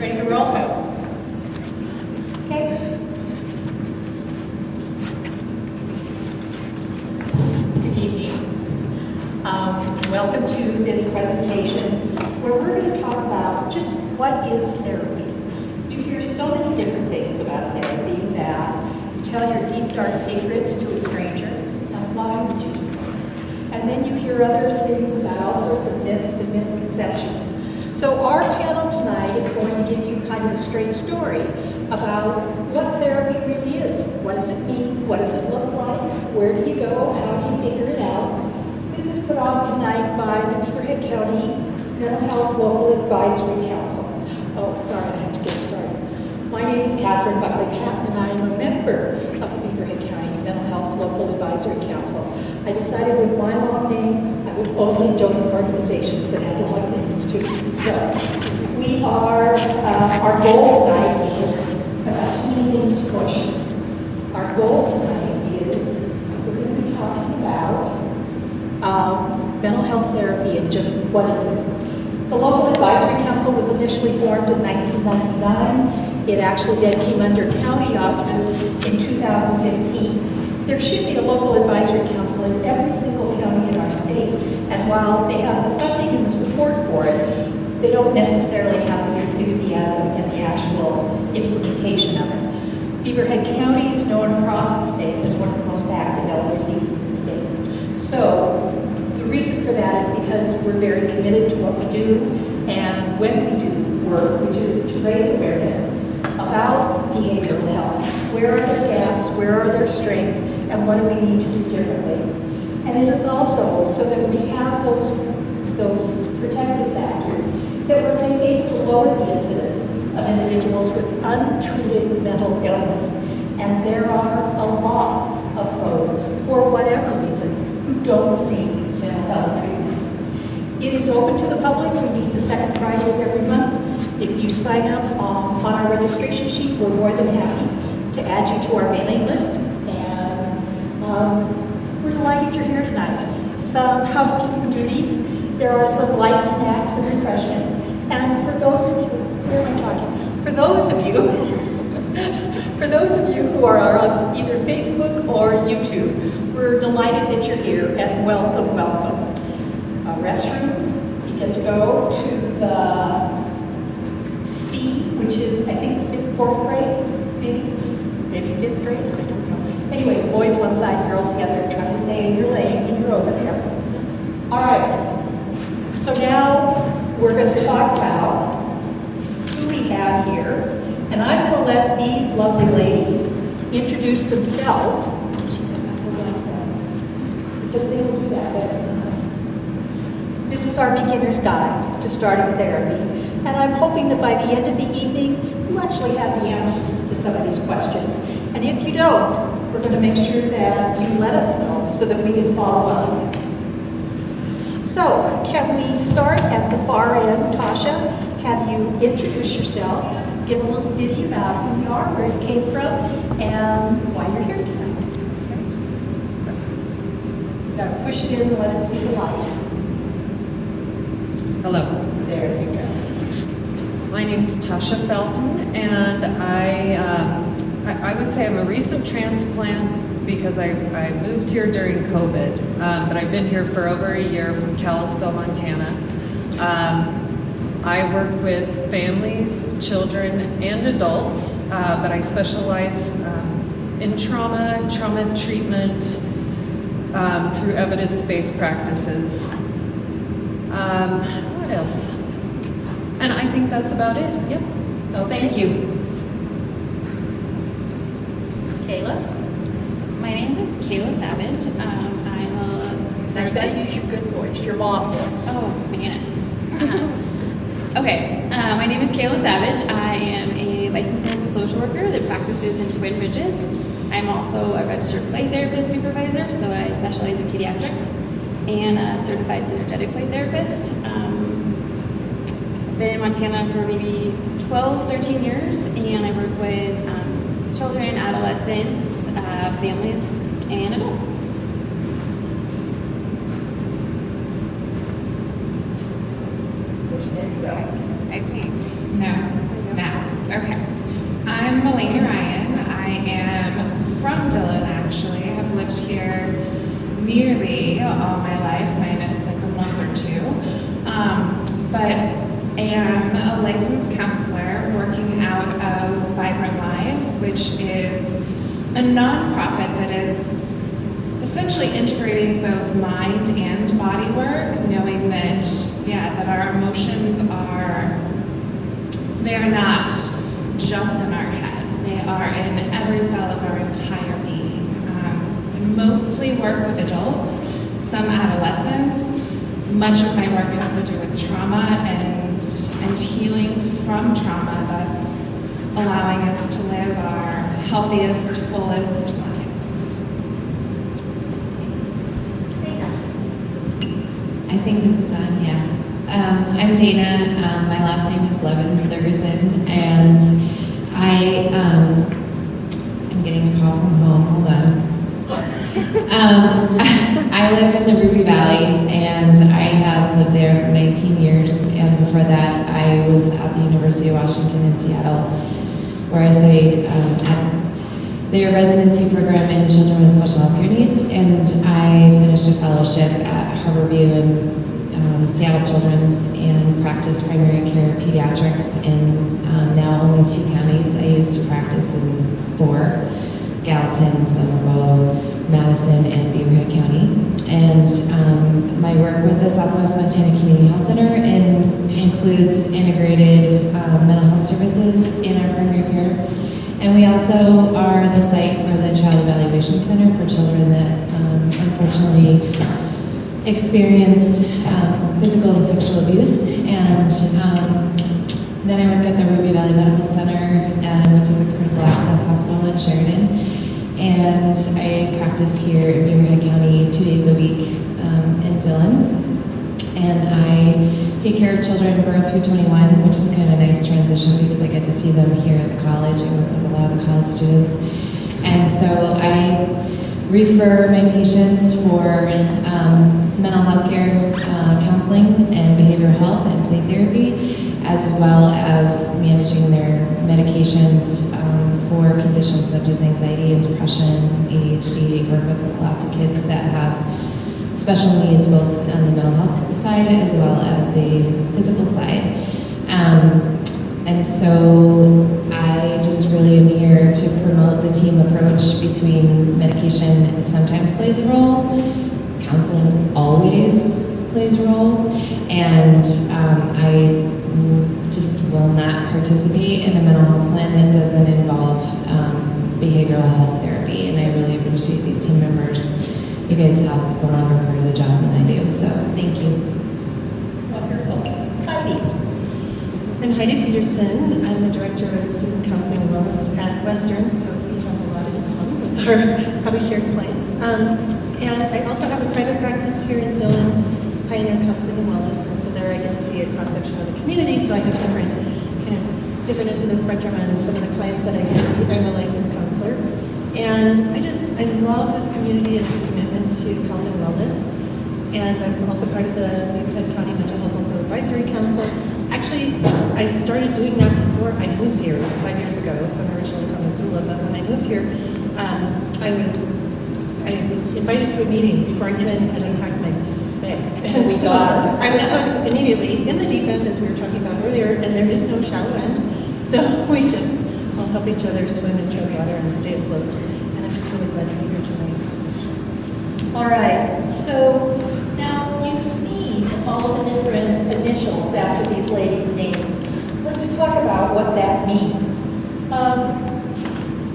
Ready to roll? Okay. Good evening. Welcome to this presentation where we're going to talk about just what is therapy. You hear so many different things about therapy that you tell your deep, dark secrets to a stranger. Now, why would you do that? And then you hear other things about all sorts of myths and misconceptions. So our panel tonight is going to give you kind of a straight story about what therapy really is. What does it mean? What does it look like? Where do you go? How do you figure it out? This is put on tonight by the Beaverhead County Mental Health Local Advisory Council. Oh, sorry, I have to get started. My name is Catherine Buckley-Patton, and I am a member of the Beaverhead County Mental Health Local Advisory Council. I decided with my long name, I would only join organizations that had long names too. So we are, our goal tonight is, I've got too many things to push. Our goal tonight is, we're going to be talking about mental health therapy and just what is it. The Local Advisory Council was initially formed in 1999. It actually then came under county auspice in 2015. There should be a local advisory council in every single county in our state, and while they have the funding and the support for it, they don't necessarily have the enthusiasm and the actual implementation of it. Beaverhead County is known across the state as one of the most active LACs in the state. So the reason for that is because we're very committed to what we do, and when we do work, which is to raise awareness about behavioral health. Where are their gaps, where are their strengths, and what do we need to do differently? And it is also so that we have those protective factors that we're able to lower the incidence of individuals with untreated mental illness. And there are a lot of folks, for whatever reason, who don't seek mental health treatment. It is open to the public. We meet the second Friday of every month. If you sign up on our registration sheet, we're more than happy to add you to our mailing list. And we're delighted you're here tonight. Some housekeeping duties. There are some light snacks and refreshments. And for those of you, where am I talking? For those of you who are on either Facebook or YouTube, we're delighted that you're here and welcome, welcome. Restrooms, you get to go to the C, which is, I think, fourth grade, maybe fifth grade, I don't know. Anyway, boys one side, girls the other, trying to stay in your lane, and you're over there. All right, so now we're going to talk about who we have here, and I'm going to let these lovely ladies introduce themselves. She said, hold on to that, because they will do that better than I. This is our beginner's guide to starting therapy. And I'm hoping that by the end of the evening, you actually have the answers to some of these questions. And if you don't, we're going to make sure that you let us know so that we can follow up. So, can we start at the far end? Tasha, have you introduce yourself, give a little ditty about who you are, where you came from, and why you're here tonight. You've got to push it in and let it see the light. Hello. There you go. My name's Tasha Felton, and I would say I'm a recent transplant because I moved here during COVID, but I've been here for over a year from Kalispell, Montana. I work with families, children, and adults, but I specialize in trauma treatment through evidence-based practices. What else? And I think that's about it. Yep. So thank you. Kayla? My name is Kayla Savage. I'm a Everybody use your good voice, your mom voice. Oh, man. Okay, my name is Kayla Savage. I am a licensed clinical social worker that practices in Twin Bridges. I'm also a registered play therapist supervisor, so I specialize in pediatrics, and a certified synergetic play therapist. I've been in Montana for maybe 12, 13 years, and I work with children, adolescents, families, and adults. I think. No. Elaine Ryan. I am from Dillon, actually. I have lived here nearly all my life, minus like a month or two. But am a licensed counselor working out of Vibrant Lives, which is a nonprofit that is essentially integrating both mind and body work, knowing that, that our emotions they're not just in our head. They are in every cell of our entire being. I mostly work with adults, some adolescents. Much of my work has to do with trauma and healing from trauma, thus allowing us to live our healthiest, fullest lives. I think this is on, yeah. I'm Dana. My last name is Levins-Thurgeson, and I'm getting a call from home. Hold on. I live in the Ruby Valley, and I have lived there for 19 years. And before that, I was at the University of Washington in Seattle, where I studied at their residency program in children with special health care needs. And I finished a fellowship at Harborview in Seattle Children's and practiced primary care pediatrics in now only 2 counties. I used to practice in 4, Gallatin, Somerville, Madison, and Beaverhead County. And my work with the Southwest Montana Community Health Center includes integrated mental health services in our primary care. And we also are the site for the Child Evaluation Center for children that unfortunately experience physical and sexual abuse. And then I work at the Ruby Valley Medical Center, which is a critical access hospital in Sheridan. And I practice here in Beaverhead County 2 days a week in Dillon. And I take care of children birth through 21, which is kind of a nice transition because I get to see them here at the college. I work with a lot of the college students. And so I refer my patients for mental health care counseling and behavioral health and play therapy, as well as managing their medications for conditions such as anxiety and depression, ADHD. I work with lots of kids that have special needs, both on the mental health side as well as the physical side. And so I just really am here to promote the team approach between medication sometimes plays a role, counseling always plays a role, and I just will not participate in a mental health plan that doesn't involve behavioral health therapy, and I really appreciate these team members. You guys have the longer part of the job than I do, so thank you. Wonderful. Heidi. I'm Heidi Peterson. I'm the Director of Student Counseling and Wellness at Western, so we have a lot in common with our probably shared clients. And I also have a private practice here in Dillon, Pioneer Counseling and Wellness, and so there I get to see a cross-section of the community, so I have different ends of the spectrum and some of the clients that I see. I'm a licensed counselor. And I love this community and its commitment to health and wellness. And I'm also part of the Beaverhead County Mental Health and Co-Advisory Council. Actually, I started doing that before I moved here. It was 5 years ago, so I'm originally from Missoula, but when I moved here, I was invited to a meeting before I even had unpacked my bags. And so I was hooked immediately in the deep end, as we were talking about earlier, and there is no shallow end. So we just all help each other swim and tread water and stay afloat. And I'm just really glad to be here tonight. All right, so now you've seen all the different initials after these ladies' names. Let's talk about what that means.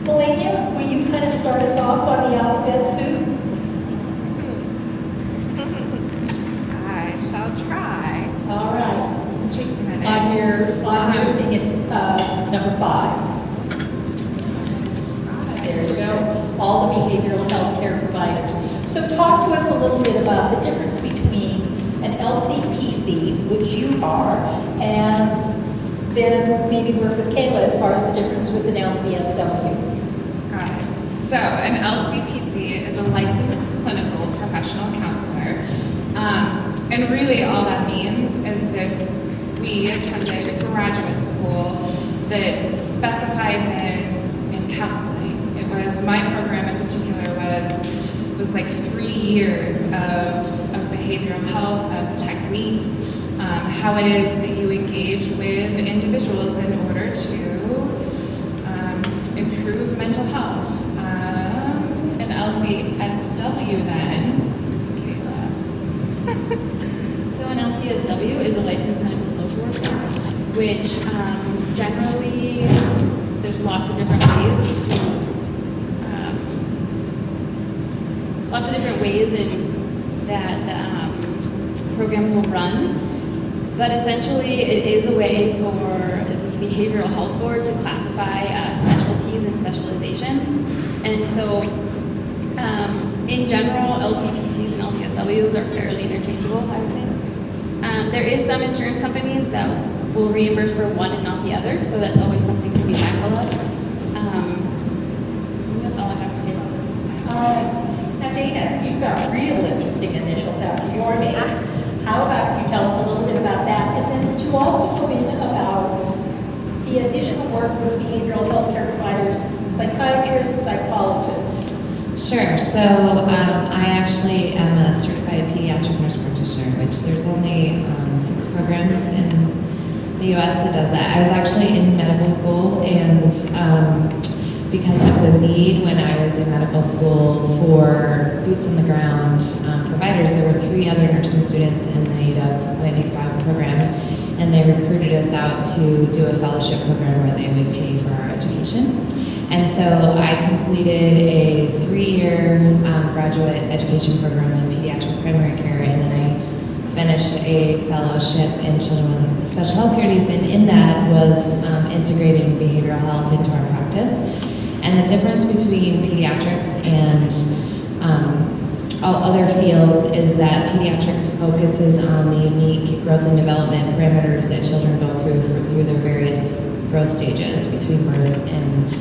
Melania, will you kind of start us off on the alphabet soup? I shall try. All right. This takes a minute. On your thing, it's number 5. There you go. All the behavioral health care providers. So talk to us a little bit about the difference between an LCPC, which you are, and then maybe work with Kayla as far as the difference with an LCSW. Got it. So an LCPC is a licensed clinical professional counselor. And really all that means is that we attended a graduate school that specifies in counseling. It was, my program in particular was like 3 years of behavioral health, of techniques, how it is that you engage with individuals in order to improve mental health. An LCSW then, Kayla. So an LCSW is a licensed clinical social worker, which generally there's lots of different ways to in that the programs will run, but essentially it is a way for the Behavioral Health Board to classify specialties and specializations. And so in general, LCPCs and LCSWs are fairly interchangeable, I would say. There is some insurance companies that will reimburse for one and not the other, so that's always something to be mindful of. That's all I have to say about that. Now, Dana, you've got real interesting initials after your name. How about you tell us a little bit about that, and then would you also go in about the additional work with behavioral health care providers, psychiatrists, psychologists? Sure. So I actually am a certified pediatric nurse practitioner, which there's only 6 programs in the U.S. that does that. I was actually in medical school, and because of the need when I was in medical school for boots on the ground providers, there were 3 other nursing students in the UW Landing Cloud program, and they recruited us out to do a fellowship program where they would pay for our education. And so I completed a 3-year graduate education program in pediatric primary care, and then I finished a fellowship in children with special health care needs, and in that was integrating behavioral health into our practice. And the difference between pediatrics and all other fields is that pediatrics focuses on the unique growth and development parameters that children go through their various growth stages between birth and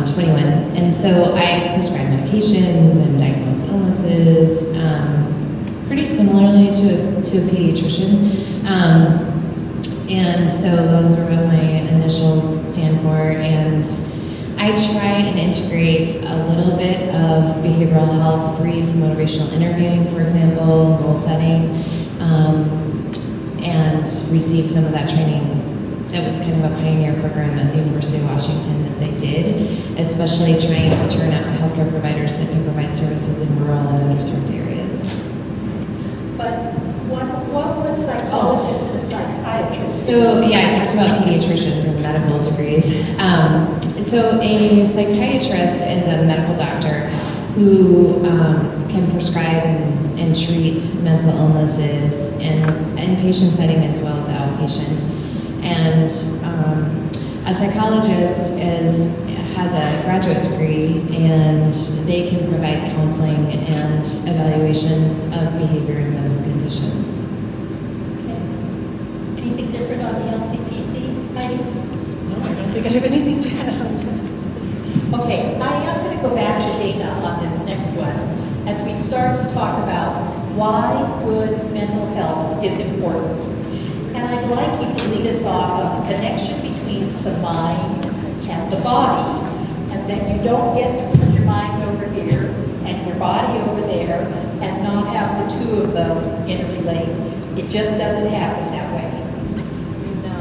21. And so I prescribe medications and diagnose illnesses pretty similarly to a pediatrician. And so those are what my initials stand for. And I try and integrate a little bit of behavioral health, brief motivational interviewing, for example, goal setting, and receive some of that training. That was kind of a pioneer program at the University of Washington that they did, especially trying to turn out healthcare providers that can provide services in rural and underserved areas. But what would psychologists and psychiatrists do? So yeah, I talked about pediatricians and medical degrees. So a psychiatrist is a medical doctor who can prescribe and treat mental illnesses in inpatient setting as well as outpatient. And a psychologist has a graduate degree, and they can provide counseling and evaluations of behavior and mental conditions. Okay. Anything different on the LCPC, Heidi? No, I don't think I have anything to add on that. Okay, I am going to go back to Dana on this next one as we start to talk about why good mental health is important. And I'd like you to lead us off on the connection between the mind and the body, and that you don't get to put your mind over here and your body over there and not have the two of them interrelate. It just doesn't happen that way. No.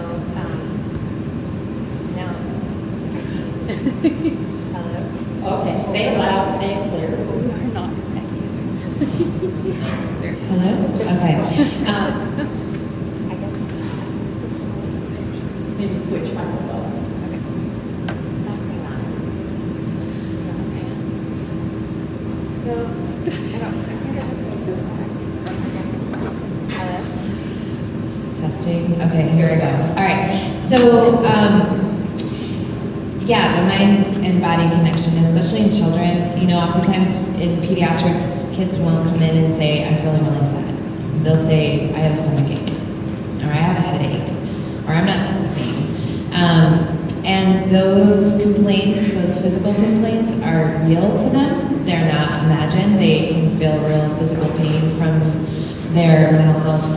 Hello. Okay, say it loud, say it clear. We are not his neckies. Hello? Okay. I guess it's hard. Maybe switch microphones. Testing that. Is that what's right? So, I think I just need this. Hello. Testing. Okay, here we go. All right. So, yeah, the mind and body connection, especially in children. You know, oftentimes in pediatrics, kids won't come in and say, "I'm feeling really sad." They'll say, "I have a stomachache," or "I have a headache," or "I'm not sleeping." And those complaints, those physical complaints, are real to them. They're not imagined. They can feel real physical pain from their mental health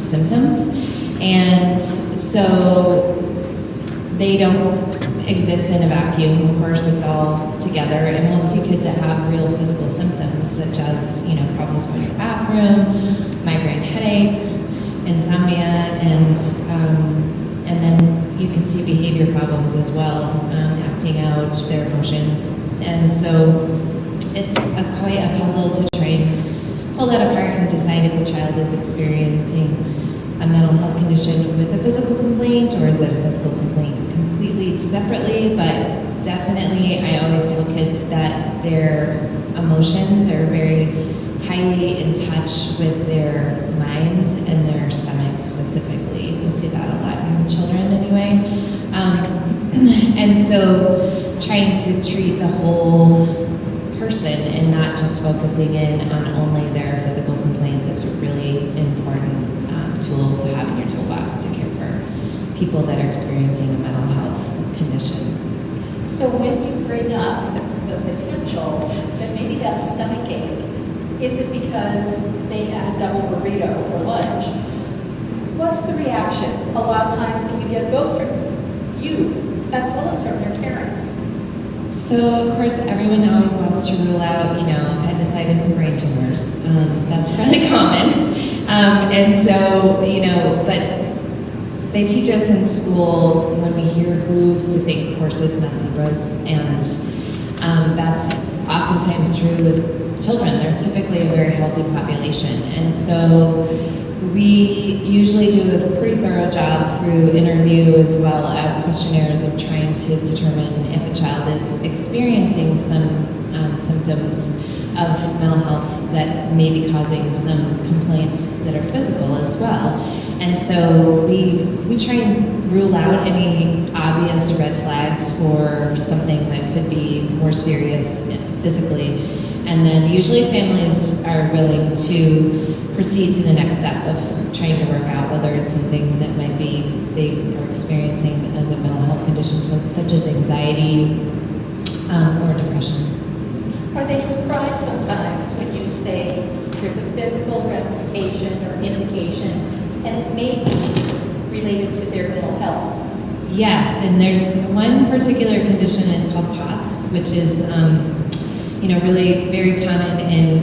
symptoms. And so they don't, exist in a vacuum. Of course, it's all together, and we'll see kids that have real physical symptoms, such as, problems going to the bathroom, migraine headaches, insomnia, and then you can see behavior problems as well, acting out their emotions. And so it's quite a puzzle to try and pull that apart and decide if a child is experiencing a mental health condition with a physical complaint, or is it a physical complaint completely separately. But definitely, I always tell kids that their emotions are very highly in touch with their minds and their stomachs specifically. We'll see that a lot in children anyway. And so trying to treat the whole person and not just focusing in on only their physical complaints is a really important tool to have in your toolbox to care for people that are experiencing a mental health condition. So when you bring up the potential that maybe that stomach ache, is it because they had a double burrito for lunch? What's the reaction a lot of times that you get both from youth as well as from their parents? So, of course, everyone always wants to rule out, appendicitis and brain tumors. That's really common. And so, but they teach us in school when we hear hooves to think horses, not zebras. And that's oftentimes true with children. They're typically a very healthy population. And so we usually do a pretty thorough job through interview as well as questionnaires of trying to determine if a child is experiencing some symptoms of mental health that may be causing some complaints that are physical as well. And so we try and rule out any obvious red flags for something that could be more serious physically. And then usually families are willing to proceed to the next step of trying to work out whether it's something that might be they are experiencing as a mental health condition, such as anxiety or depression. Are they surprised sometimes when you say there's a physical ramification or indication and it may be related to their mental health? Yes, and there's one particular condition, it's called POTS, which is really very common in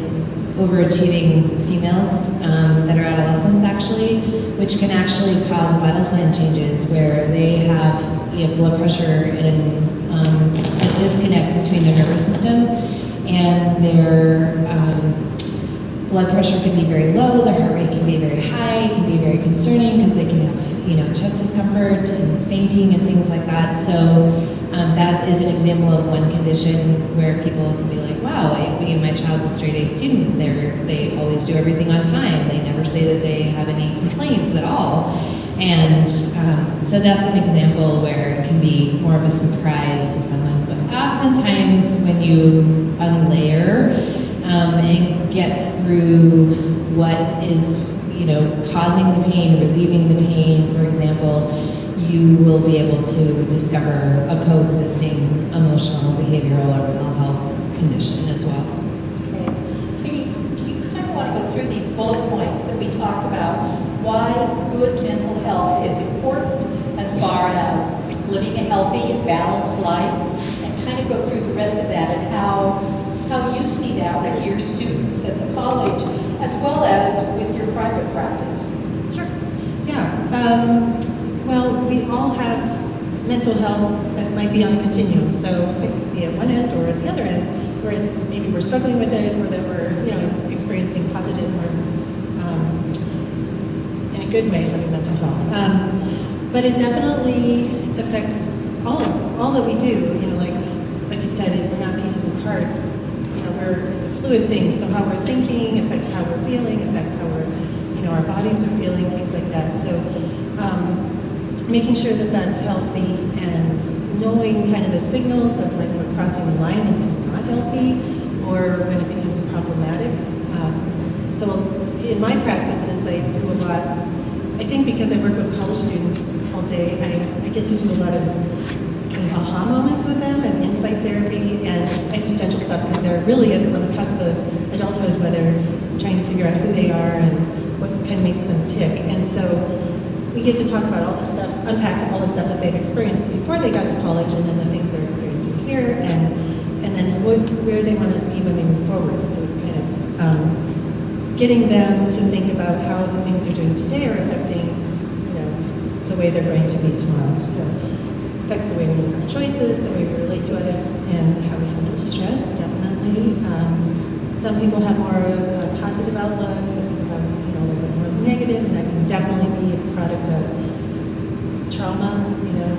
overachieving females that are adolescents actually, which can actually cause vital sign changes where they have blood pressure and a disconnect between their nervous system and their blood pressure can be very low, their heart rate can be very high, it can be very concerning because they can have chest discomfort and fainting and things like that. So that is an example of one condition where people can be like, wow, my child's a straight A student. They always do everything on time. They never say that they have any complaints at all. And so that's an example where it can be more of a surprise to someone. But oftentimes when you unlayer and get through what is causing the pain, relieving the pain, for example, you will be able to discover a coexisting emotional, behavioral, or mental health condition as well. Okay. Maybe do you kind of want to go through these bullet points that we talked about, why good mental health is important as far as living a healthy and balanced life, and kind of go through the rest of that and how you see that with your students at the college as well as with your private practice. Sure. Yeah. Well, we all have mental health that might be on a continuum. So it could be at one end or at the other end, where it's maybe we're struggling with it, or that we're experiencing positive or in a good way having mental health. But it definitely affects all that we do. Like you said, we're not pieces of parts. It's a fluid thing. So how we're thinking affects how we're feeling, affects how our bodies are feeling, things like that. So making sure that that's healthy and knowing kind of the signals of when we're crossing the line into not healthy or when it becomes problematic. So in my practices, I do a lot, I think because I work with college students all day, I get to do a lot of kind of aha moments with them and insight therapy and existential stuff because they're really on the cusp of adulthood where they're trying to figure out who they are and what kind of makes them tick. And so we get to talk about all the stuff, unpack all the stuff that they've experienced before they got to college, and then the things they're experiencing here, and then where they want to be when they move forward. So it's kind of getting them to think about how the things they're doing today are affecting, the way they're going to be tomorrow. So it affects the way we make our choices, the way we relate to others, and how we handle stress, definitely. Some people have more of a positive outlook, some people have a little bit more negative, and that can definitely be a product of trauma,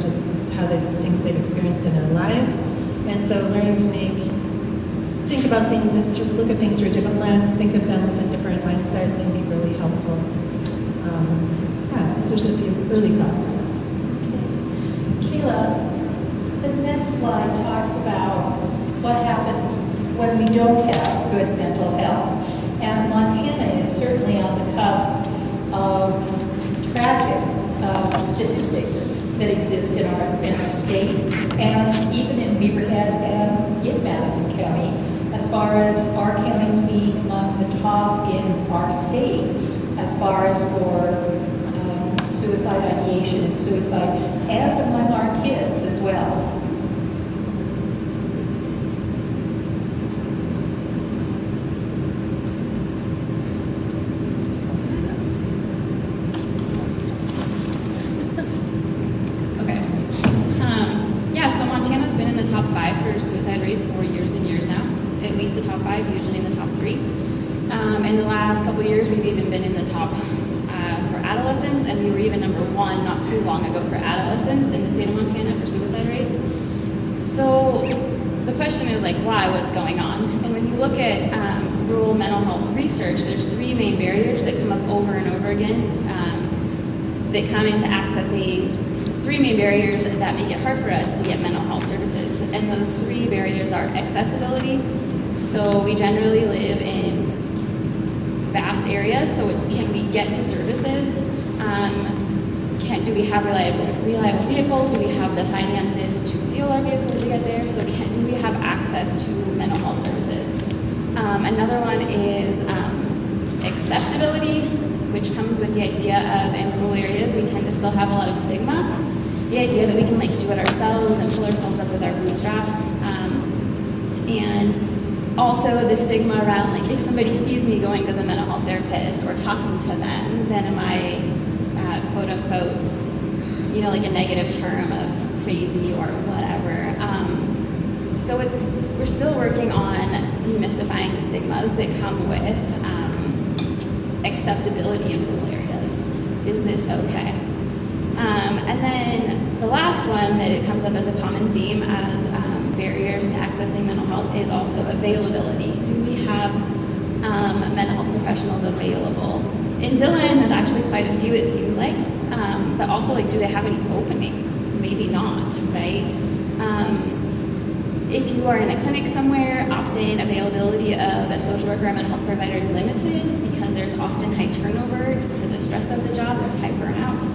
just how the things they've experienced in their lives. And so learning to think about things and to look at things through a different lens, think of them with a different mindset can be really helpful. Just a few early thoughts on that. Kayla, the next slide talks about what happens when we don't have good mental health. And Montana is certainly on the cusp of tragic statistics that exist in our state, and even in Beaverhead and in Madison County, as far as our counties being among the top in our state, as far as for suicide ideation and suicide, and among our kids as well. So Montana's been in the top 5 for suicide rates for years and years now. At least the top 5, usually in the top 3. In the last couple of years, we've even been in the top for adolescents, and we were even number 1 not too long ago for adolescents in the state of Montana for suicide rates. So the question is why? What's going on? And when you look at rural mental health research, there's 3 main barriers that come up over and over again that come into accessing 3 main barriers that make it hard for us to get mental health services. And those 3 barriers are accessibility. So we generally live in vast areas, so it's can we get to services? Do we have reliable vehicles? Do we have the finances to fuel our vehicles to get there? So do we have access to mental health services? Another one is acceptability, which comes with the idea of in rural areas we tend to still have a lot of stigma. The idea that we can do it ourselves and pull ourselves up with our bootstraps. And also the stigma around if somebody sees me going to the mental health therapist or talking to them, then am I quote unquote, a negative term of crazy or whatever. So we're still working on demystifying the stigmas that come with acceptability in rural areas. Is this okay? And then the last one that it comes up as a common theme as barriers to accessing mental health is also availability. Do we have mental health professionals available? In Dillon, there's actually quite a few, it seems like, but also do they have any openings? Maybe not, right? If you are in a clinic somewhere, often availability of a social worker or mental health provider is limited because there's often high turnover to the stress of the job, there's high burnout.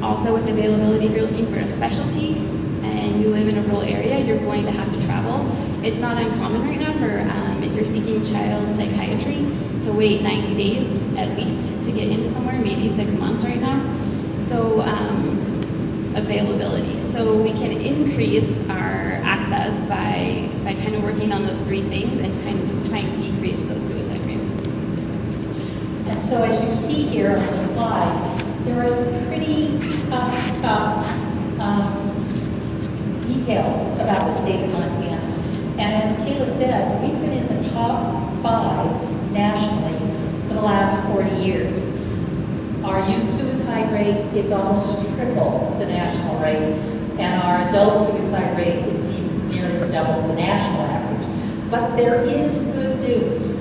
Also with availability, if you're looking for a specialty and you live in a rural area, you're going to have to travel. It's not uncommon right now for, if you're seeking child psychiatry, to wait 90 days at least to get into somewhere, maybe 6 months right now. So availability. So we can increase our access by kind of working on those 3 things and kind of trying to decrease those suicide rates. And so as you see here on the slide, there are some pretty tough details about the state of Montana. And as Kayla said, we've been in the top 5 nationally for the last 40 years. Our youth suicide rate is almost triple the national rate, and our adult suicide rate is nearly double the national average. But there is good news.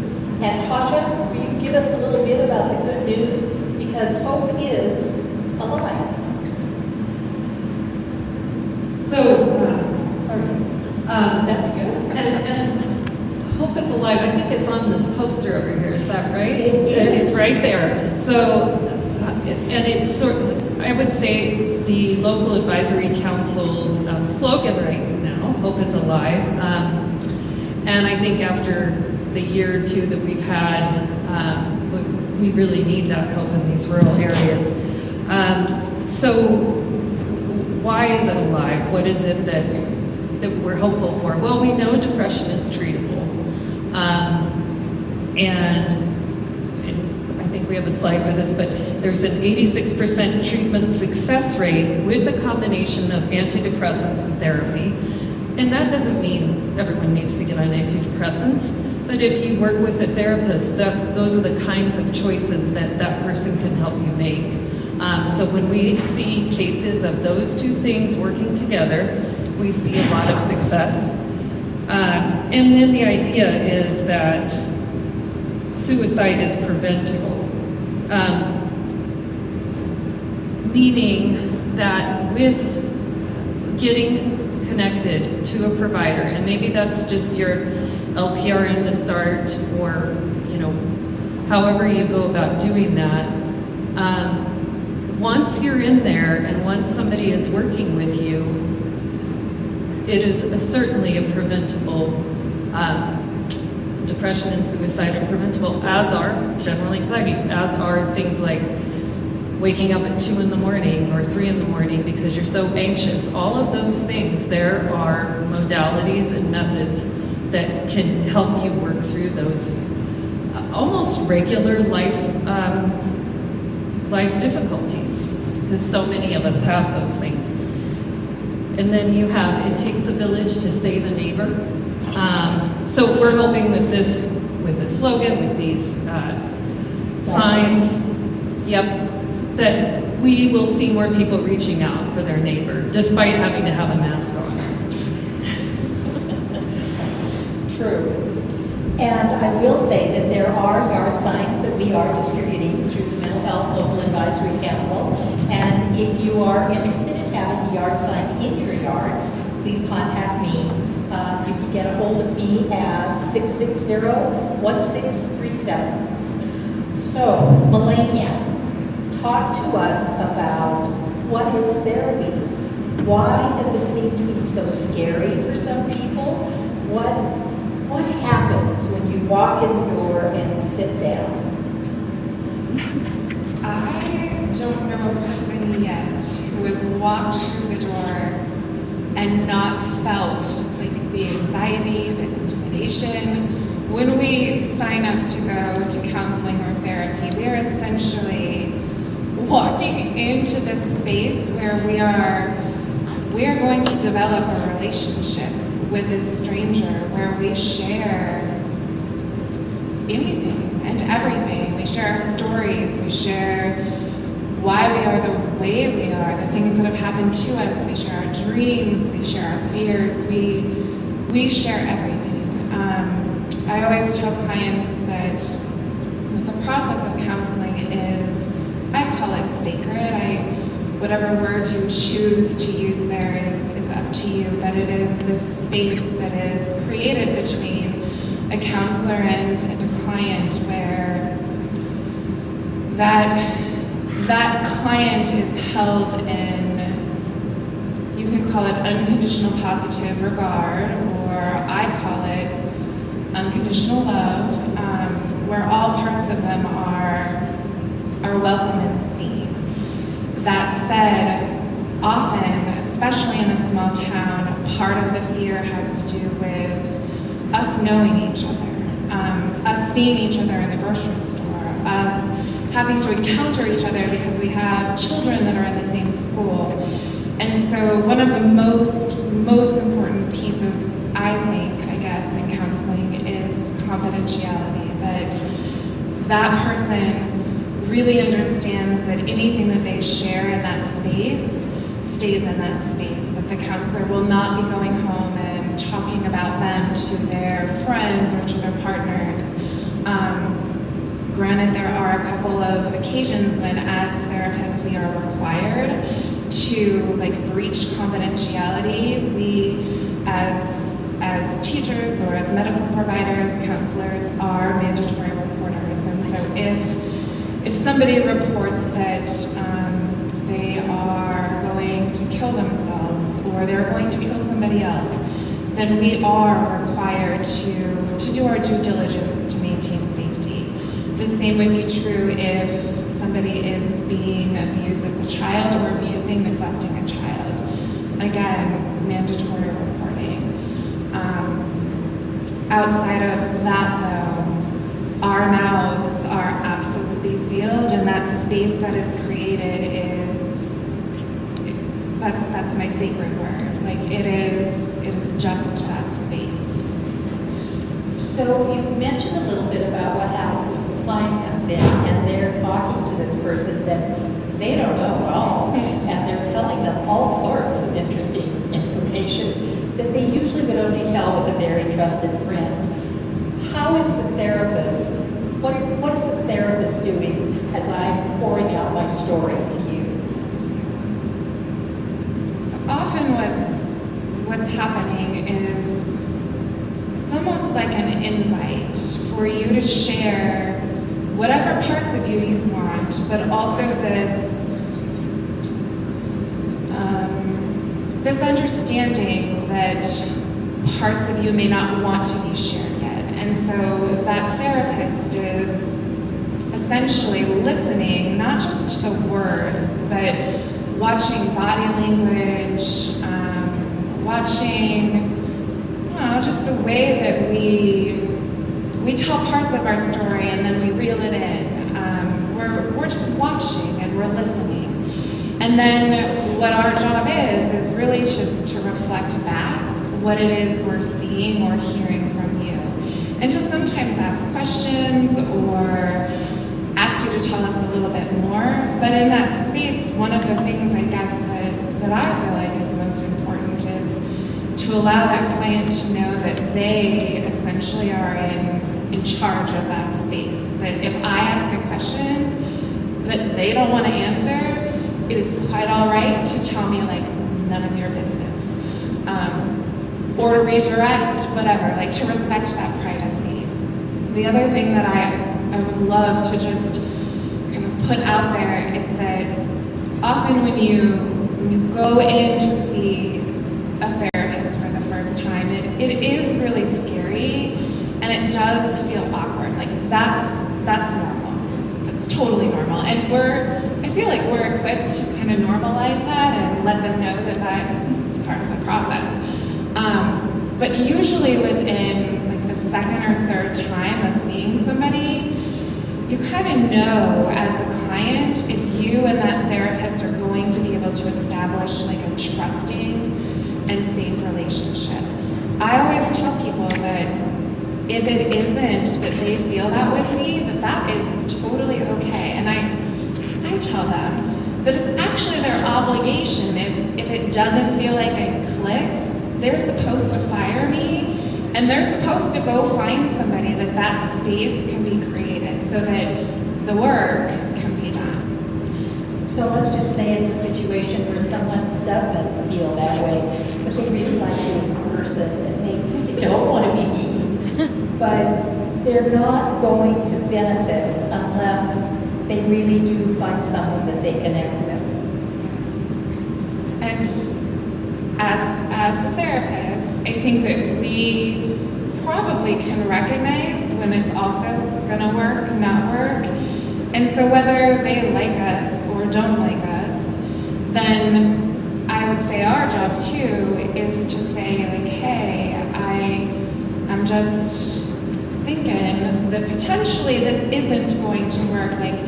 And Tasha, will you give us a little bit about the good news? Because hope is alive. That's good. And hope it's alive. I think it's on this poster over here. Is that right? It's right there. So, and it's sort of, I would say, the local advisory council's slogan right now, hope is alive. And I think after the year or 2 that we've had, we really need that hope in these rural areas. So why is it alive? What is it that we're hopeful for? Well, we know depression is treatable. And I think we have a slide for this, but there's an 86% treatment success rate with a combination of antidepressants and therapy. And that doesn't mean everyone needs to get on antidepressants, but if you work with a therapist, those are the kinds of choices that that person can help you make. So when we see cases of those two things working together, we see a lot of success. And then the idea is that suicide is preventable, meaning that with getting connected to a provider, and maybe that's just your LPRN to start, or however you go about doing that. Once you're in there and once somebody is working with you, it is certainly a preventable, depression and suicide are preventable, as are general anxiety, as are things like waking up at 2 in the morning or 3 in the morning because you're so anxious. All of those things, there are modalities and methods that can help you work through those almost regular life difficulties, because so many of us have those things. And then you have, it takes a village to save a neighbor. So we're hoping with this slogan, with these signs, that we will see more people reaching out for their neighbor, despite having to have a mask on. True. And I will say that there are yard signs that we are distributing through the Mental Health Local Advisory Council. And if you are interested in having a yard sign in your yard, please contact me. You can get a hold of me at 660-1637. So, Melania, talk to us about what is therapy. Why does it seem to be so scary for some people? What happens when you walk in the door and sit down? I don't know a person yet who has walked through the door and not felt like the anxiety, the intimidation. When we sign up to go to counseling or therapy, we are essentially walking into this space where we are going to develop a relationship with this stranger where we share anything and everything. We share our stories, we share why we are the way we are, the things that have happened to us, we share our dreams, we share our fears, we share everything. I always tell clients that the process of counseling is, I call it sacred. Whatever word you choose to use there is up to you, but it is this space that is created between a counselor and a client where that client is held in, you can call it unconditional positive regard, or I call it unconditional love, where all parts of them are welcome and seen. That said, often, especially in a small town, part of the fear has to do with us knowing each other, us seeing each other in the grocery store, us having to encounter each other because we have children that are in the same school. And so one of the most important pieces, I think, I guess, in counseling is confidentiality, that person really understands that anything that they share in that space stays in that space, that the counselor will not be going home and talking about them to their friends or to their partners. Granted, there are a couple of occasions when, as therapists, we are required to breach confidentiality. We, as teachers or as medical providers, counselors, are mandatory reporters. And so if somebody reports that they are going to kill themselves or they're going to kill somebody else, then we are required to do our due diligence to maintain safety. The same would be true if somebody somebody is being abused as a child or abusing, neglecting a child. Again, mandatory reporting. Outside of that, though, our mouths are absolutely sealed, and that space that is created that's my sacred word. Like it is just that space. So you mentioned a little bit about what happens as the client comes in and they're talking to this person that they don't know at all, and they're telling them all sorts of interesting information that they usually would only tell with a very trusted friend. How is the therapist, what is the therapist doing as I'm pouring out my story to you? So often what's happening is it's almost like an invite for you to share whatever parts of you want, but also this understanding that parts of you may not want to be shared yet. And so that therapist is essentially listening, not just to the words, but watching body language, watching, just the way that we tell parts of our story and then we reel it in. We're just watching and we're listening. And then what our job is really just to reflect back what it is we're seeing or hearing from you. And to sometimes ask questions or ask you to tell us a little bit more. But in that space, one of the things I guess that I feel like is most important is to allow that client to know that they essentially are in charge of that space. That if I ask a question that they don't want to answer, it is quite all right to tell me like none of your business. Or to redirect, whatever, like to respect that privacy. The other thing that I would love to just kind of put out there is that often when you go in to see a therapist for the first time, it is really scary and it does feel awkward. Like that's normal. That's totally normal. And I feel like we're equipped to kind of normalize that and let them know that is part of the process. But usually within like the second or third time of seeing somebody, you kind of know as a client if you and that therapist are going to be able to establish like a trusting and safe relationship. I always tell people that if it isn't that they feel that with me, that is totally okay. And I tell them that it's actually their obligation if it doesn't feel like it clicks. They're supposed to fire me, and they're supposed to go find somebody that space can be created so that the work can be done. So let's just say it's a situation where someone doesn't feel that way, but they really like you as a person, and they don't want to be mean, but they're not going to benefit unless they really do find someone that they connect with. And as a therapist, I think that we probably can recognize when it's also gonna work, not work. And so whether they like us or don't like us, then I would say our job too is to say like, hey, I'm just thinking that potentially this isn't going to work. Like,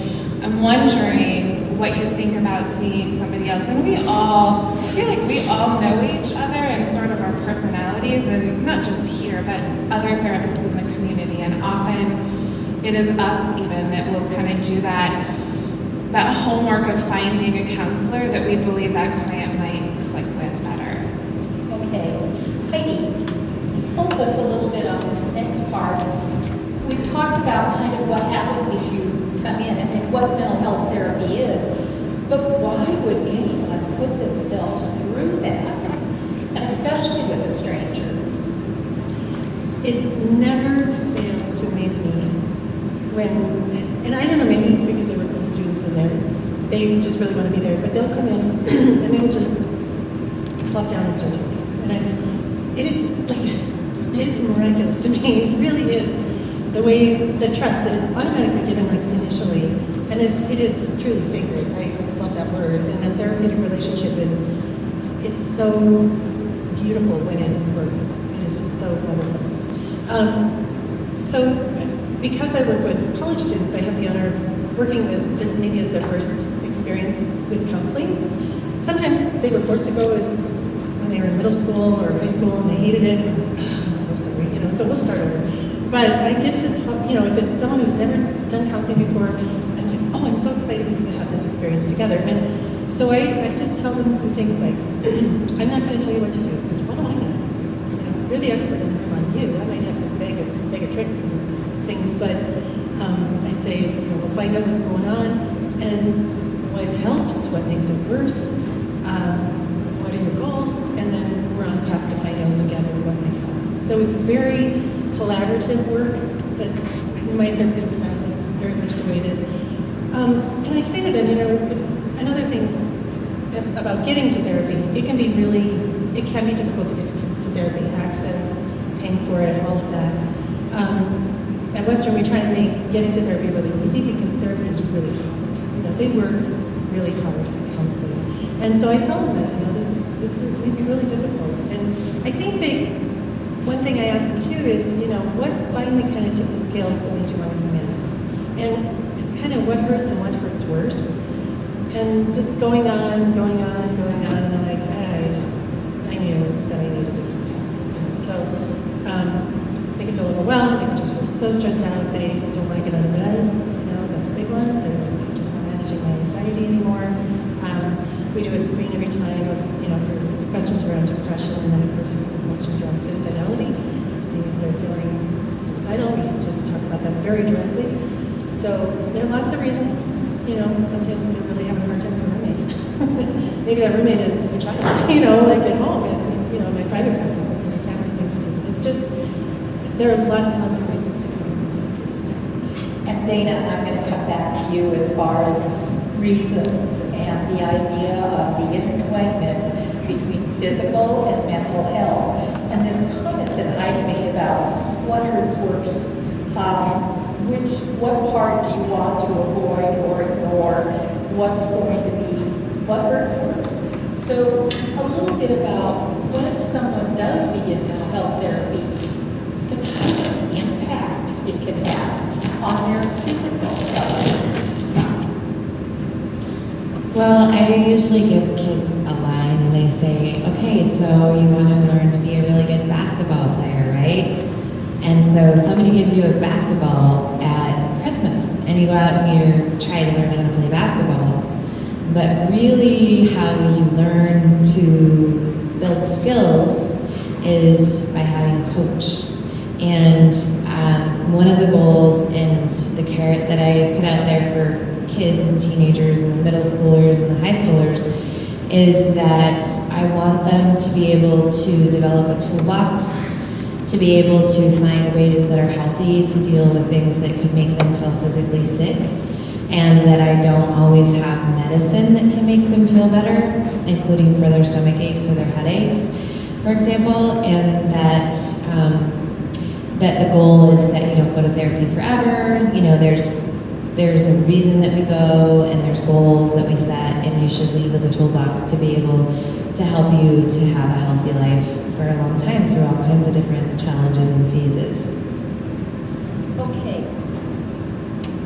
I'm wondering what you think about seeing somebody else. And I feel like we all know each other and sort of our personalities, and not just here, but other therapists in the community. And often it is us even that will kind of do that homework of finding a counselor that we believe that client might click with better. Okay. Heidi, help us a little bit on this next part. We've talked about kind of what happens as you come in and what mental health therapy is, but why would anyone put themselves through that? And especially with a stranger. It never fails to amaze me when, and I don't know, maybe it's because there were no students in there, they just really want to be there, but they'll come in and they will just plop down and start talking. And it is miraculous to me. It really is the way, the trust that is automatically given like initially And it is truly sacred. I love that word. And the therapeutic relationship it's so beautiful when it works. It is just so wonderful. So because I work with college students, I have the honor of working with, maybe as their first experience with counseling. Sometimes they were forced to go as when they were in middle school or high school and they hated it. I'm so sorry, so we'll start over. But I get to talk, if it's someone who's never done counseling before, I'm like, oh, I'm so excited to have this experience together. And so I just tell them some things like, I'm not going to tell you what to do, because what do I know? You're the expert in the room on you. I might have some bag of tricks and things, but I say, we'll find out what's going on, and what helps, what makes it worse, what are your goals, and then we're on a path to find out together what might help. So it's very collaborative work, but in my therapeutic style, it's very much the way it is. And I say to them, another thing about getting to therapy, it can be difficult to get to therapy, access, paying for it, all of that. At Western, we try to make getting to therapy really easy because therapy is really hard. They work really hard at counseling. And so I tell them that, this may be really difficult. And I think one thing I ask them too is, what finally kind of tipped the scales that made you want to come in? And it's kind of what hurts and what hurts worse. And just going on, and I'm like, I knew that I needed to come talk. So they can feel overwhelmed, they can just feel so stressed out, they don't want to get out of bed, that's a big one. They're just not managing my anxiety anymore. We do a screen every time of, for questions around depression, and then of course questions around suicidality, see if they're feeling suicidal. We just talk about that very directly. So there are lots of reasons, sometimes they're really having a hard time with a roommate. Maybe that roommate is your child, like at home, and in my private practice, like my family things too. It's just, there are lots and lots of reasons to come to therapy. And Dana, I'm going to come back to you as far as reasons and the idea of the intertwinement between physical and mental health. And this comment that Heidi made about what hurts worse, what part do you want to avoid or ignore? What's going to be, what hurts worse? So a little bit about what if someone does begin mental health therapy, the type of impact it can have on their physical health. Well, I usually give kids a line and I say, okay, so you want to learn to be a really good basketball player, right? And so somebody gives you a basketball at Christmas and you go out and you try to learn how to play basketball. But really how you learn to build skills is by having a coach. And one of the goals and the carrot that I put out there for kids and teenagers and the middle schoolers and the high schoolers is that I want them to be able to develop a toolbox, to be able to find ways that are healthy to deal with things that could make them feel physically sick, and that I don't always have medicine that can make them feel better, including for their stomach aches or their headaches, for example, and that that the goal is that you don't go to therapy forever. There's a reason that we go, and there's goals that we set, and you should leave with a toolbox to be able to help you to have a healthy life for a long time through all kinds of different challenges and phases. Okay.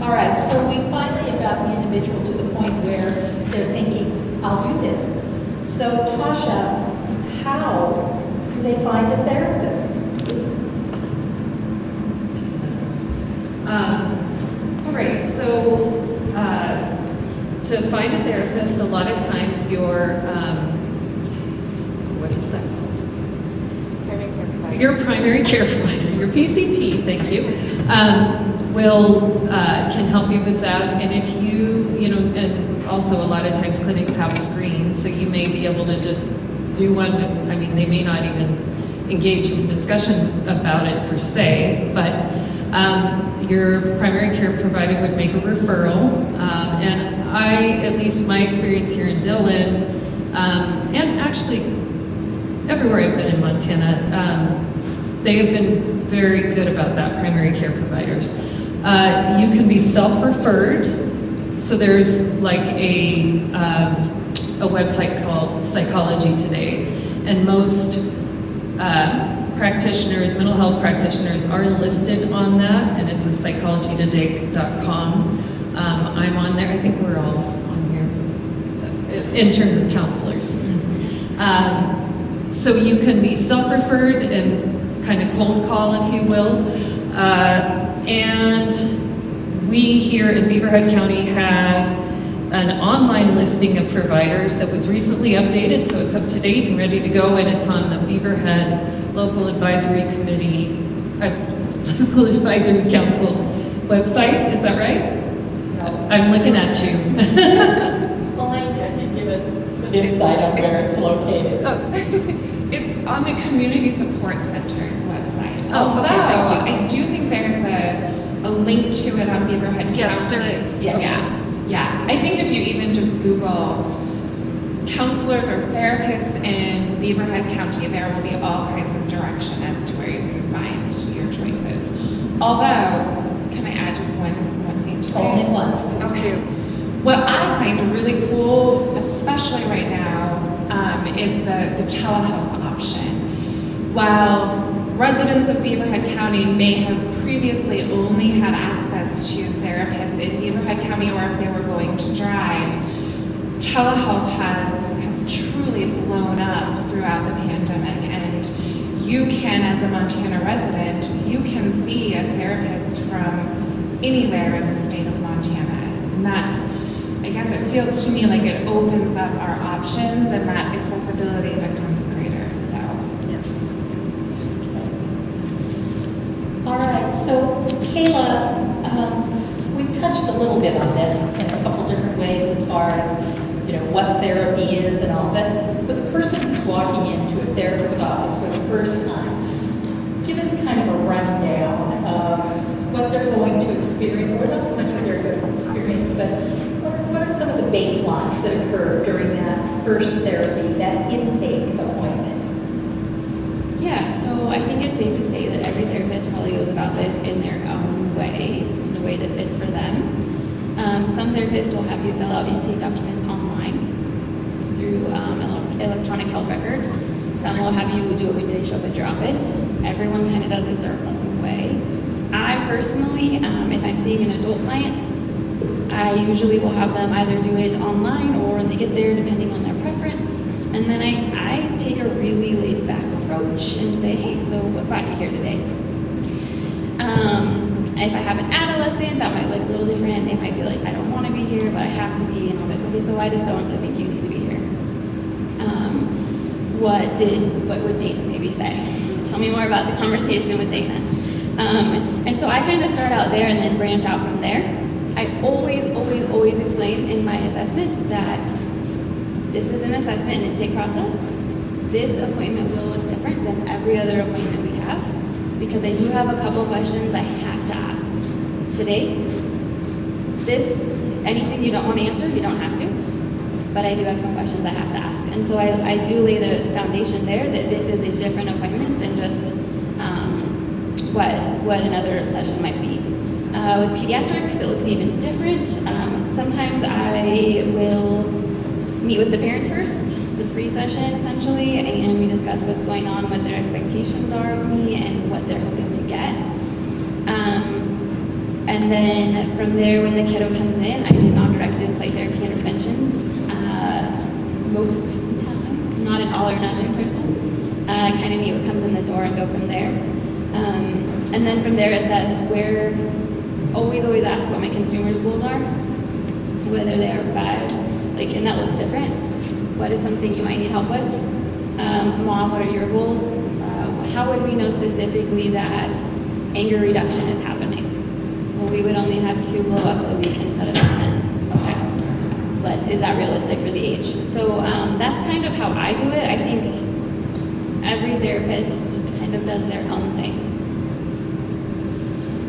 All right, so we finally got the individual to the point where they're thinking, I'll do this. So Tasha, how do they find a therapist? All right, so to find a therapist, a lot of times your, what is that called? Primary care provider. Your primary care provider, your PCP, thank you, can help you with that. And if and also a lot of times clinics have screens, so you may be able to just do one with, they may not even engage in discussion about it per se, but your primary care provider would make a referral, and at least my experience here in Dillon, and actually everywhere I've been in Montana, they have been very good about that, primary care providers. You can be self-referred, So there's like a website called Psychology Today, and most practitioners, mental health practitioners, are listed on that, and it's a psychologytoday.com. I'm on there. I think we're all on here, so, in terms of counselors. So you can be self-referred and kind of cold call, if you will. And we here in Beaverhead County have an online listing of providers that was recently updated, so it's up to date and ready to go, and it's on the Beaverhead Local Advisory Committee, Local Advisory Council website. Is that right? No. I'm looking at you. Melinda can give us some insight on where it's located. It's on the Community Support Center's website. Oh, Although okay, thank you. I do think there's a link to it on Beaverhead Yes, County. there is. Yes. Yeah. I think if you even just Google counselors or therapists in Beaverhead County, there will be all kinds of direction as to where you can find your choices. Although, can I add just one thing to it? Only one. Okay. What I find really cool, especially right now, is the telehealth option. While residents of Beaverhead County may have previously only had access to therapists in Beaverhead County, or if they were going to drive, telehealth has truly blown up throughout the pandemic, and you can, as a Montana resident, you can see a therapist from anywhere in the state of Montana. And that's, I guess it feels to me like it opens up our options and that accessibility becomes greater, so. Yes. All right, so Kayla, we've touched a little bit on this in a couple different ways as far as, what therapy is and all, but for the person who's walking into a therapist office for the first time, give us kind of a rundown of what they're going to experience, or not so much what they're going to experience, but what are some of the baselines that occur during that first therapy, that intake appointment? Yeah, so I think it's safe to say that every therapist probably goes about this in their own way, in a way that fits for them. Some therapists will have you fill out intake documents online through electronic health records. Some will have you do it when they show up at your office. Everyone kind of does it their own way. I personally, if I'm seeing an adult client, I usually will have them either do it online or when they get there, depending on their preference. And then I take a really laid back approach and say, hey, so what brought you here today? If I have an adolescent, that might look a little different. They might be like, I don't want to be here, but I have to be. And I'll be like, okay, so why does so-and-so think you need to be here? What would Dana maybe say? Tell me more about the conversation with Dana. And so I kind of start out there and then branch out from there. I always explain in my assessment that this is an assessment and intake process. This appointment will look different than every other appointment we have, because I do have a couple questions I have to ask. Today, anything you don't want to answer, you don't have to, but I do have some questions I have to ask. And so I do lay the foundation there that this is a different appointment than just what another session might be. With pediatrics, it looks even different. Sometimes I will meet with the parents first. It's a free session, essentially, and we discuss what's going on, what their expectations are of me, and what they're hoping to get. And then from there, when the kiddo comes in, I do non-directed play therapy interventions most of the time. I'm not an all or nothing person. I kind of meet what comes in the door and go from there. And then from there, assess where. Always ask what my consumers' goals are, whether they are 5, and that looks different. What is something you might need help with? Mom, what are your goals? How would we know specifically that anger reduction is happening? Well, we would only have 2 blow-ups a week instead of 10. Okay, but is that realistic for the age? So that's kind of how I do it. I think every therapist kind of does their own thing.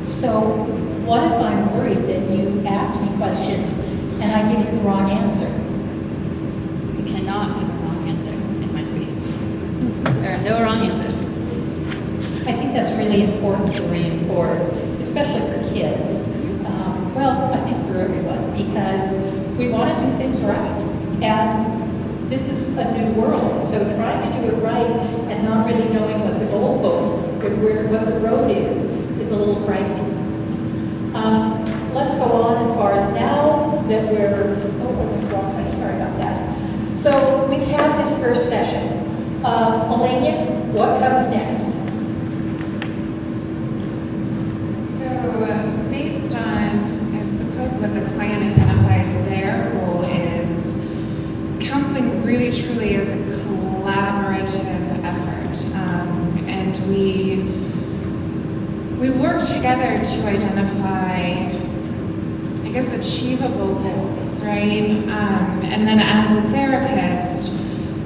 So what if I'm worried that you ask me questions and I give you the wrong answer? You cannot give a wrong answer in my space. There are no wrong answers. I think that's really important to reinforce, especially for kids. Well, I think for everyone, because we want to do things right. And this is a new world, so trying to do it right and not really knowing what the goalposts, what the road is a little frightening. Let's go on as far as now that we're, sorry about that. So we've had this first session. Melania, what comes next? So based on, I suppose what the client identifies their goal is, counseling really truly is a collaborative effort. And we work together to identify, I guess, achievable goals, right? And then as a therapist,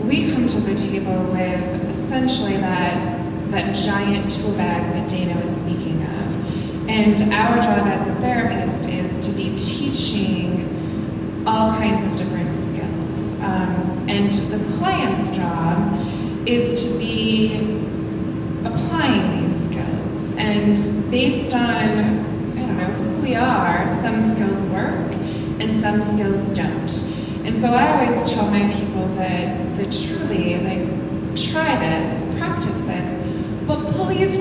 we come to the table with essentially that giant tool bag that Dana was speaking of. And our job as a therapist is to be teaching all kinds of different skills. And the client's job is to be applying these skills. And based on, who we are, some skills work and some skills don't. And so I always tell my people that truly, try this, practice this, but please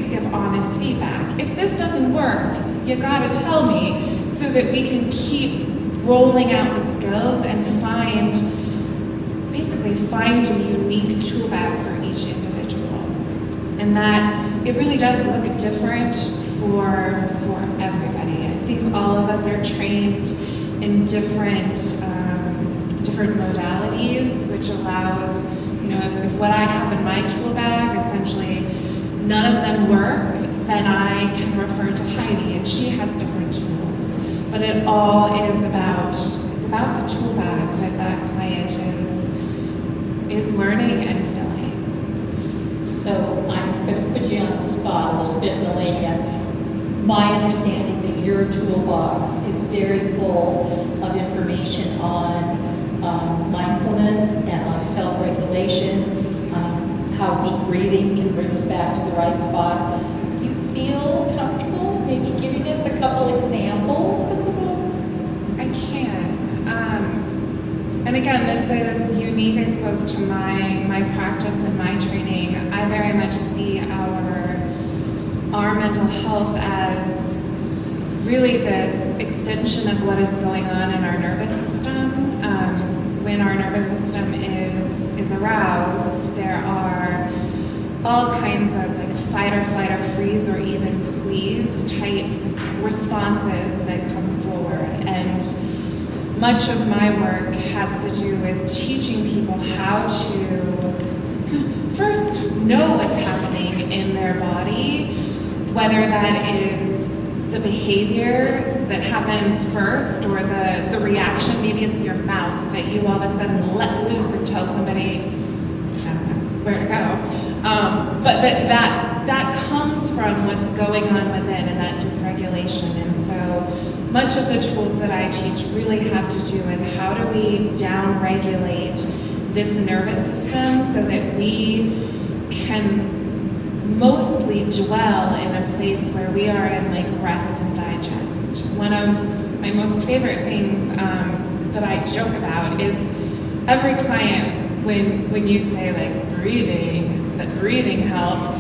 give honest feedback. If this doesn't work, you gotta tell me so that we can keep rolling out the skills and find a unique tool bag for each individual. And that it really does look different for everybody. I think all of us are trained in different modalities, which allows, if what I have in my tool bag, essentially none of them work, then I can refer to Heidi, and she has different tools. But it all is about the tool bag that client is learning and filling. So I'm going to put you on the spot a little bit, Melania. My understanding that your toolbox is very full of information on mindfulness and on self-regulation, how deep breathing can bring us back to the right spot. Do you feel comfortable maybe giving us a couple examples of that? I can. And again, this is unique, I suppose, to my practice and my training. I very much see our mental health as really this extension of what is going on in our nervous system. When our nervous system is aroused, there are all kinds of fight or flight or freeze or even please type responses that come forward. And much of my work has to do with teaching people how to first know what's happening in their body, whether that is the behavior that happens first or the reaction. Maybe it's your mouth that you all of a sudden let loose and tell somebody, I don't know where to go. But that comes from what's going on within and that dysregulation. And so much of the tools that I teach really have to do with how do we down-regulate this nervous system so that we can mostly dwell in a place where we are in rest and digest. One of my most favorite things that I joke about is every client, when you say breathing, that breathing helps,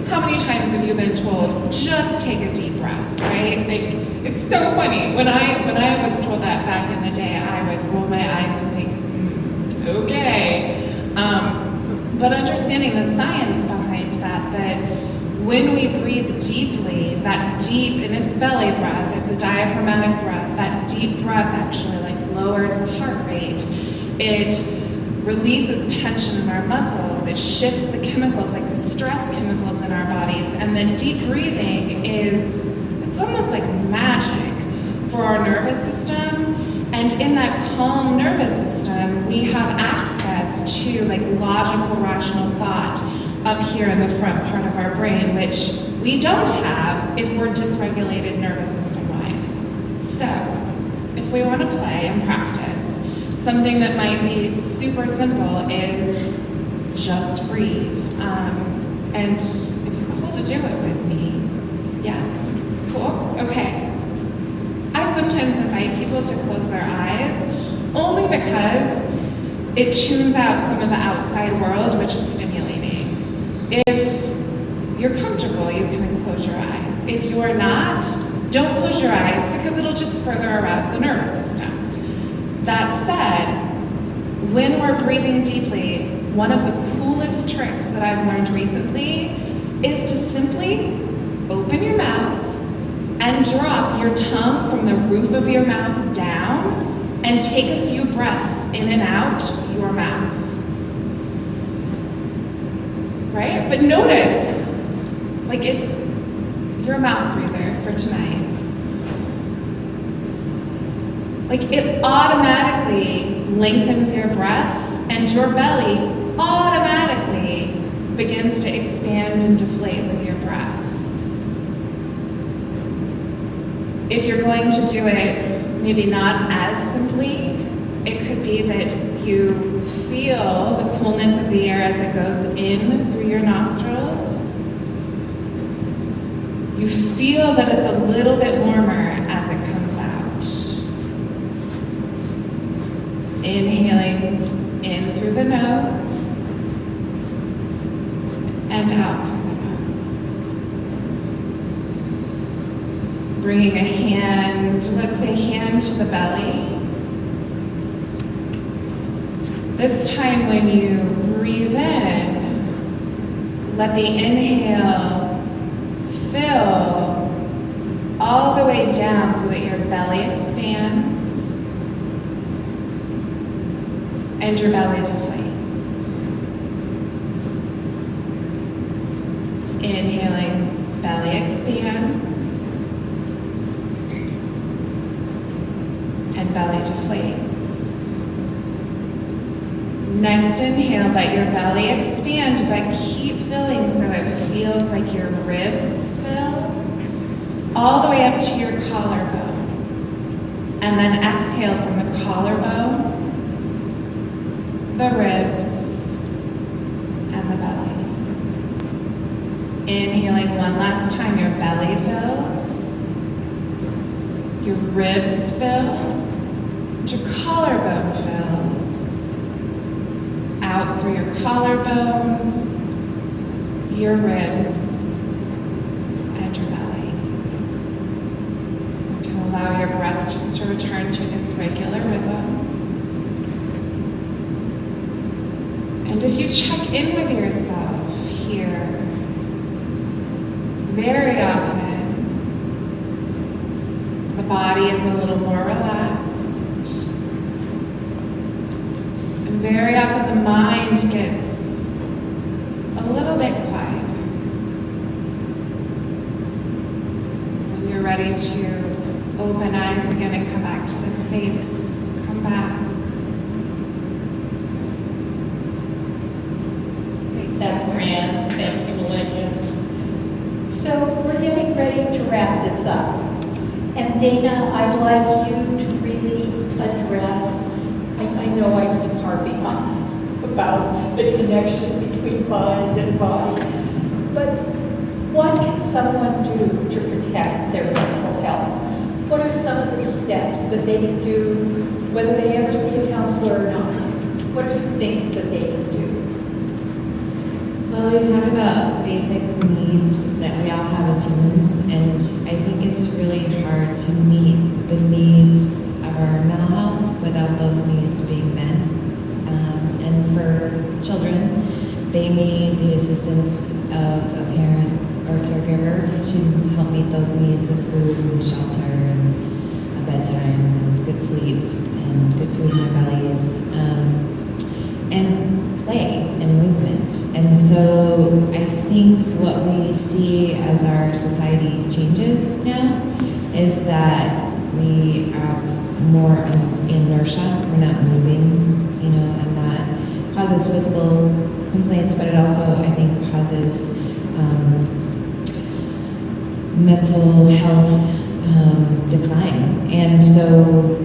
how many times have you been told, just take a deep breath, right? It's so funny. When I was told that back in the day, I would roll my eyes and think, okay. But understanding the science behind that when we breathe deeply, that deep, and it's belly breath, it's a diaphragmatic breath, that deep breath actually lowers the heart rate. It releases tension in our muscles. It shifts the chemicals, the stress chemicals in our bodies. And then deep breathing it's almost like magic for our nervous system. And in that calm nervous system, we have access to logical, rational thought up here in the front part of our brain, which we don't have if we're dysregulated nervous system-wise. So, if we want to play and practice, something that might be super simple is just breathe. And if you're cool to do it with me, yeah, cool, okay. sometimes invite people to close their eyes only because it tunes out some of the outside world, which is stimulating. If you're comfortable, you can close your eyes. If you're not, don't close your eyes because it'll just further arouse the nervous system. That said, when we're breathing deeply, one of the coolest tricks that I've learned recently is to simply open your mouth and drop your tongue from the roof of your mouth down and take a few breaths in and out your mouth. Right? But notice, like it's your mouth breather for tonight. Like it automatically lengthens your breath and your belly automatically begins to expand and deflate with your breath. If you're going to do it, maybe not as simply, it could be that you feel the coolness of the air as it goes in through your nostrils. You feel that it's a little bit warmer as it comes out. Inhaling in through the nose and out through the nose. Bringing a hand, let's say hand to the belly. This time when you breathe in, let the inhale fill all the way down so that your belly expands and your belly deflates. Inhaling, belly expands and belly deflates. Next inhale, let your belly expand, but keep filling so it feels like your ribs fill all the way up to your collarbone. And then exhale from the collarbone, the ribs, and the belly. Inhaling one last time, your belly fills, your ribs fill, your collarbone fills. Out through your collarbone, your ribs, and your belly. You can allow your breath just to return to its regular rhythm. And if you check in with yourself here, very often, the body is a little more relaxed. Very often the mind gets a little bit quiet. When you're ready to open eyes again and come back to the space, come back. That's grand. Thank you, Melinda. So we're getting ready to wrap this up. And Dana, I'd like you to really address, I know I keep harping on this, about the connection between mind and body, but what can someone do to protect their mental health? What are some of the steps that they can do, whether they ever see a counselor or not? What are some things that they can do? Well, we talk about basic needs that we all have as humans, and I think it's really hard to meet the needs of our mental health without those needs being met. And for children, they need the assistance of a parent or caregiver to help meet those needs of food and shelter and a bedtime and good sleep and good food in their bellies, and play and movement. And so I think what we see as our society changes now is that we have more inertia, we're not moving, and that causes physical complaints, but it also, I think, causes mental health decline. And so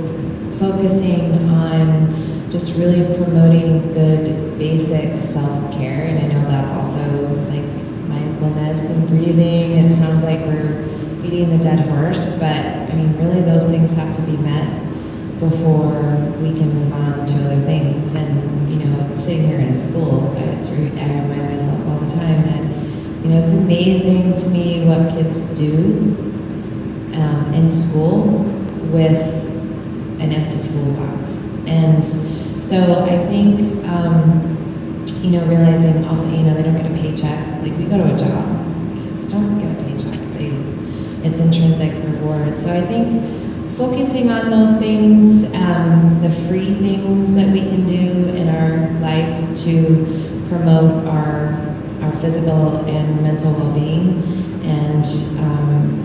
focusing on just really promoting good basic self-care, and I know that's also like mindfulness and breathing. It sounds like we're beating the dead horse, but I mean, really those things have to be met before we can move on to other things. And, you know, sitting here in a school, I remind myself all the time that, you know, it's amazing to me what kids do in school with an empty toolbox. And so I think, you know, realizing also, you know, they don't get a paycheck. Like, we go to a job. Kids don't get a paycheck. It's intrinsic reward. So I think focusing on those things, the free things that we can do in our life to promote our physical and mental well-being, and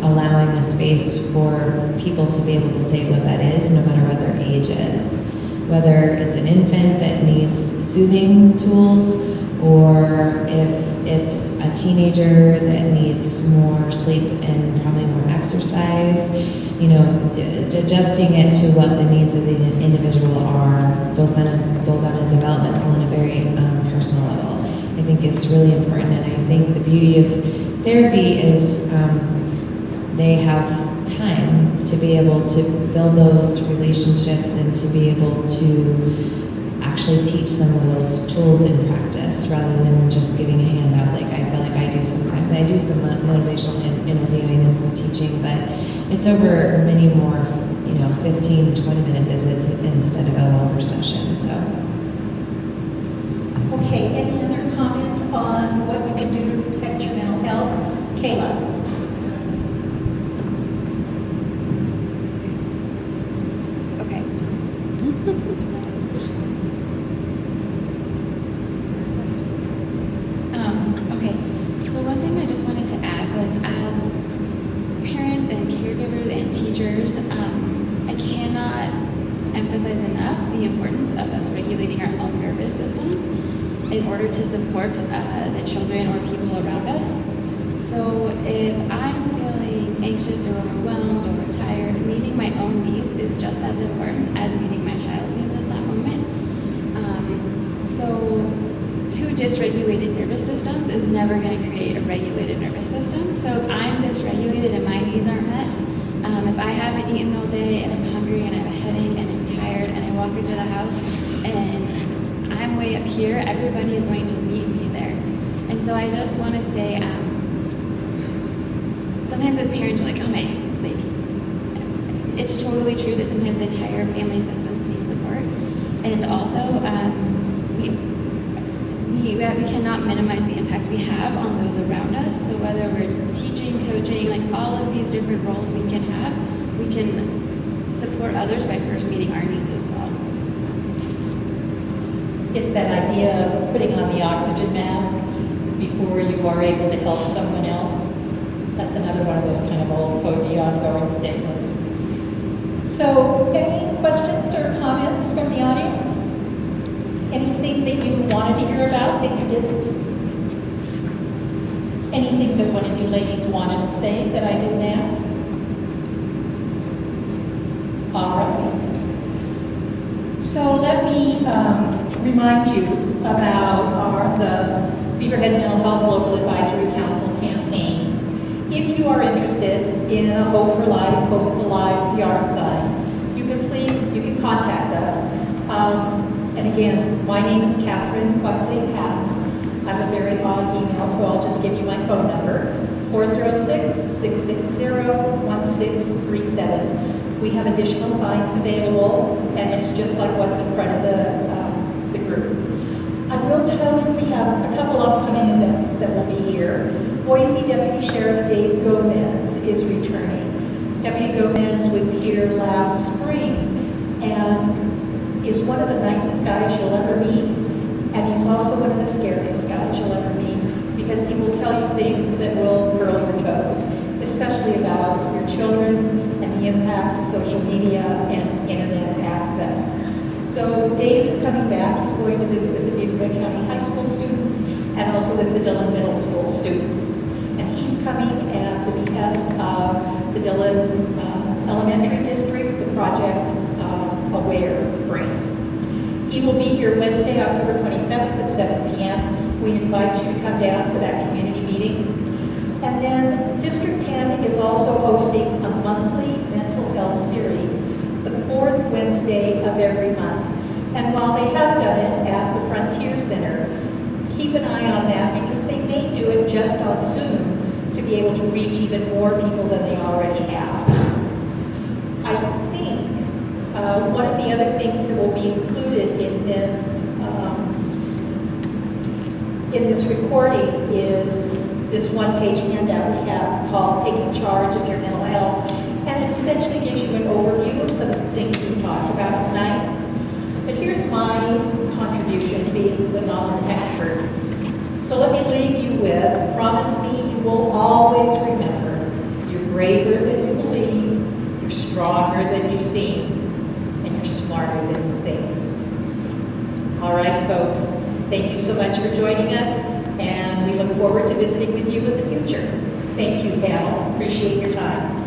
allowing a space for people to be able to say what that is, no matter what their age is. Whether it's an infant that needs soothing tools, or if it's a teenager that needs more sleep and probably more exercise, you know, adjusting it to what the needs of the individual are, both on a developmental and a very personal level. I think it's really important, and I think the beauty of therapy is they have time to be able to build those relationships and to be able to actually teach some of those tools in practice, rather than just giving a handout like I feel like I do sometimes. I do some motivational interviewing and some teaching, but it's over many more, you know, 15, 20-minute visits instead of a longer session. So. Okay, any other comment on what you can do to protect your mental health? Kayla? Okay, so one thing I just wanted to add was, as parents and caregivers and teachers, I cannot emphasize enough the importance of us regulating our own nervous systems in order to support the children or people around us. So if I'm feeling anxious or overwhelmed or tired, meeting my own needs is just as important as meeting my child's needs at that moment. So two dysregulated nervous systems is never going to create a regulated nervous system. So if I'm dysregulated and my needs aren't met, if I haven't eaten all day and I'm hungry and I have a headache and I'm tired and I walk into the house and I'm way up here, everybody is going to meet me there. And so I just want to say, sometimes as parents, we're like, it's totally true that sometimes the entire family systems need support. And also, we cannot minimize the impact we have on those around us. So whether we're teaching, coaching, like all of these different roles we can have, we can support others by first meeting our needs as well. It's that idea of putting on the oxygen mask before you are able to help someone else. That's another one of those kind of old fogey ongoing statements. So, any questions or comments from the audience? Anything that you wanted to hear about that you didn't? Anything that one of you ladies wanted to say that I didn't ask? All right. So let me remind you about the Beaverhead Mental Health Local Advisory Council campaign. If you are interested in a Hope for Life, Hope is Alive yard sign, you can contact us. And again, my name is Catherine Buckley Patton. I have a very odd email, so I'll just give you my phone number, 406-660-1637. We have additional signs available, and it's just like what's in front of the group. I will tell you we have a couple upcoming events that will be here. Boise Deputy Sheriff Dave Gomez is returning. Deputy Gomez was here last spring and is one of the nicest guys you'll ever meet, and he's also one of the scariest guys you'll ever meet, because he will tell you things that will curl your toes, especially about your children and the impact of social media and internet access. So Dave is coming back. He's going to visit with the Beaverhead County High School students and also with the Dillon Middle School students. And he's coming at the behest of the Dillon Elementary District, the Project Aware grant. He will be here Wednesday, October 27th at 7 p.m. We invite you to come down for that community meeting. And then District 10 is also hosting a monthly mental health series, the fourth Wednesday of every month. And while they have done it at the Frontier Center, keep an eye on that because they may do it just on Zoom to be able to reach even more people than they already have. I think one of the other things that will be included in this recording is this one-page handout we have called Taking Charge of Your Mental Health, and it essentially gives you an overview of some of the things we've talked about tonight. But here's my contribution, being the non-expert. So let me leave you with, promise me you will always remember, you're braver than you believe, you're stronger than you seem, and you're smarter than you think. All right, folks, thank you so much for joining us, and we look forward to visiting with you in the future. Thank you, panel. Appreciate your time.